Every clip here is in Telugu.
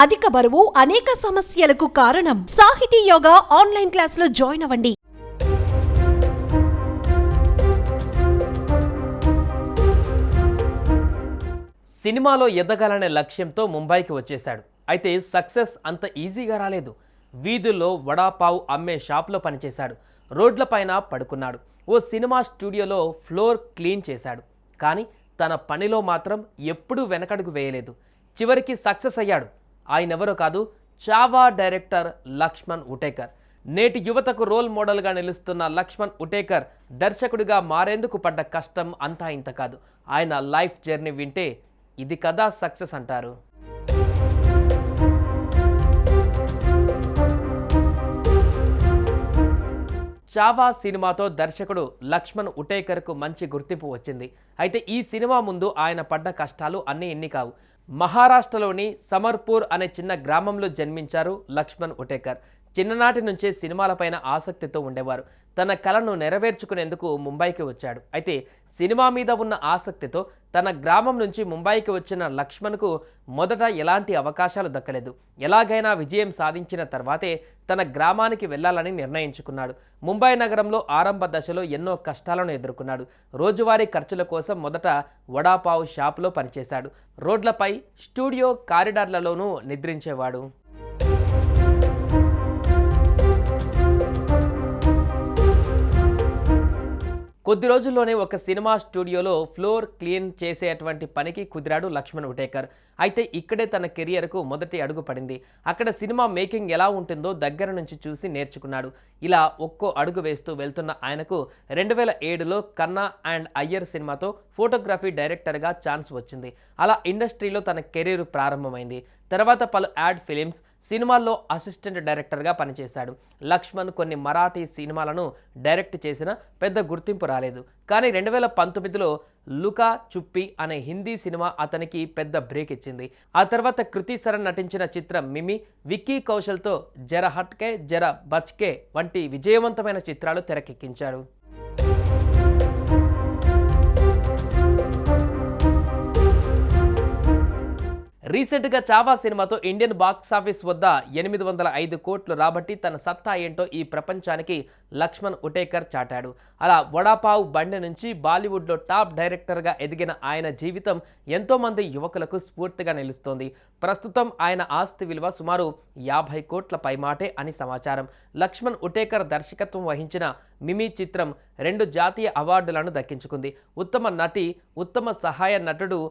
అధిక బరువు అనేక సమస్యలకు కారణం. సాహితీ యోగా ఆన్లైన్ క్లాసులో జాయిన్ అవ్వండి. సినిమాలో ఎదగాలనే లక్ష్యంతో ముంబైకి వచ్చేశాడు. అయితే సక్సెస్ అంత ఈజీగా రాలేదు. వీధుల్లో వడాపావు అమ్మే షాప్లో పనిచేశాడు. రోడ్లపైన పడుకున్నాడు. ఓ సినిమా స్టూడియోలో ఫ్లోర్ క్లీన్ చేశాడు. కానీ తన పనిలో మాత్రం ఎప్పుడూ వెనకడుగు వేయలేదు. చివరికి సక్సెస్ అయ్యాడు. ఆయనెవరో కాదు, చావా డైరెక్టర్ లక్ష్మణ్ ఉటేకర్. నేటి యువతకు రోల్ మోడల్గా నిలుస్తున్న లక్ష్మణ్ ఉటేకర్ దర్శకుడిగా మారేందుకు పడ్డ కష్టం అంతా ఇంత కాదు. ఆయన లైఫ్ జర్నీ వింటే ఇది కదా సక్సెస్ అంటారు. చావా సినిమాతో దర్శకుడు లక్ష్మణ్ ఉటేకర్కు మంచి గుర్తింపు వచ్చింది. అయితే ఈ సినిమా ముందు ఆయన పడ్డ కష్టాలు అన్నీ ఇన్ని కావు. మహారాష్ట్రలోని సమర్పూర్ అనే చిన్న గ్రామంలో జన్మించారు లక్ష్మణ్ ఉటేకర్. చిన్ననాటి నుంచే సినిమాలపైన ఆసక్తితో ఉండేవారు. తన కలను నెరవేర్చుకునేందుకు ముంబైకి వచ్చాడు. అయితే సినిమా మీద ఉన్న ఆసక్తితో తన గ్రామం నుంచి ముంబైకి వచ్చిన లక్ష్మణ్కు మొదట ఎలాంటి అవకాశాలు దక్కలేదు. ఎలాగైనా విజయం సాధించిన తర్వాతే తన గ్రామానికి వెళ్లాలని నిర్ణయించుకున్నాడు. ముంబై నగరంలో ఆరంభ దశలో ఎన్నో కష్టాలను ఎదుర్కొన్నాడు. రోజువారీ ఖర్చుల కోసం మొదట వడాపావు షాపులో పనిచేశాడు. రోడ్లపై, స్టూడియో కారిడార్లలోనూ నిద్రించేవాడు. కొద్ది రోజుల్లోనే ఒక సినిమా స్టూడియోలో ఫ్లోర్ క్లీన్ చేసేటువంటి పనికి కుదిరాడు లక్ష్మణ్ ఉటేకర్. అయితే ఇక్కడే తన కెరియర్కు మొదటి అడుగు పడింది. అక్కడ సినిమా మేకింగ్ ఎలా ఉంటుందో దగ్గర నుంచి చూసి నేర్చుకున్నాడు. ఇలా ఒక్కో అడుగు వేస్తూ వెళ్తున్న ఆయనకు 2007లో కన్నా అండ్ అయ్యర్ సినిమాతో ఫోటోగ్రఫీ డైరెక్టర్గా ఛాన్స్ వచ్చింది. అలా ఇండస్ట్రీలో తన కెరీర్ ప్రారంభమైంది. తర్వాత పలు యాడ్ ఫిలిమ్స్, సినిమాల్లో అసిస్టెంట్ డైరెక్టర్గా పనిచేశాడు. లక్ష్మణ్ కొన్ని మరాఠీ సినిమాలను డైరెక్ట్ చేసిన పెద్ద గుర్తింపు రాలేదు. కానీ 2019లో లుకా చుప్పి అనే హిందీ సినిమా అతనికి పెద్ద బ్రేక్ ఇచ్చింది. ఆ తర్వాత కృతి సరన్ నటించిన చిత్రం మిమి, విక్కీ కౌశల్తో జర హట్కే జర బచ్కే వంటి విజయవంతమైన చిత్రాలు తెరకెక్కించాడు. రీసెంట్గా చావా సినిమాతో ఇండియన్ బాక్సాఫీస్ వద్ద 805 కోట్లు రాబట్టి తన సత్తా ఏంటో ఈ ప్రపంచానికి లక్ష్మణ్ ఉటేకర్ చాటాడు. అలా వడాపావు బండి నుంచి బాలీవుడ్లో టాప్ డైరెక్టర్గా ఎదిగిన ఆయన జీవితం ఎంతోమంది యువకులకు స్ఫూర్తిగా నిలుస్తోంది. ప్రస్తుతం ఆయన ఆస్తి విలువ సుమారు 50 కోట్ల పైమాటే అని సమాచారం. లక్ష్మణ్ ఉటేకర్ దర్శకత్వం వహించిన మిమి చిత్రం 2 జాతీయ అవార్డులను దక్కించుకుంది. ఉత్తమ నటి, ఉత్తమ సహాయ నటుడు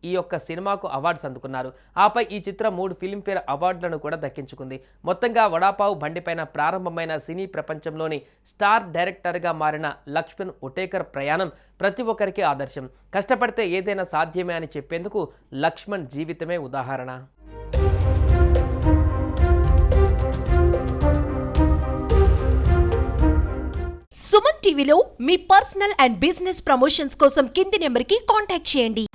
ఈ యొక్క సినిమాకు అవార్డ్స్ అందుకున్నారు. ఆపై ఈ చిత్రం 3 ఫిల్మ్ఫేర్ అవార్డులను కూడా దక్కించుకుంది. మొత్తంగా వడాపావు బండిపైన ప్రారంభమైన సినీ ప్రపంచంలోని స్టార్ డైరెక్టర్గా మారిన లక్ష్మణ్ ఉటేకర్ ప్రయాణం ప్రతి ఒక్కరికి ఆదర్శం. కష్టపడితే ఏదైనా సాధ్యమే అని చెప్పేందుకు లక్ష్మణ్ జీవితమే ఉదాహరణ. సుమన్ టీవీలో మీ పర్సనల్ అండ్ బిజినెస్ ప్రమోషన్స్ కోసం కింది నెంబర్కి కాంటాక్ట్ చేయండి.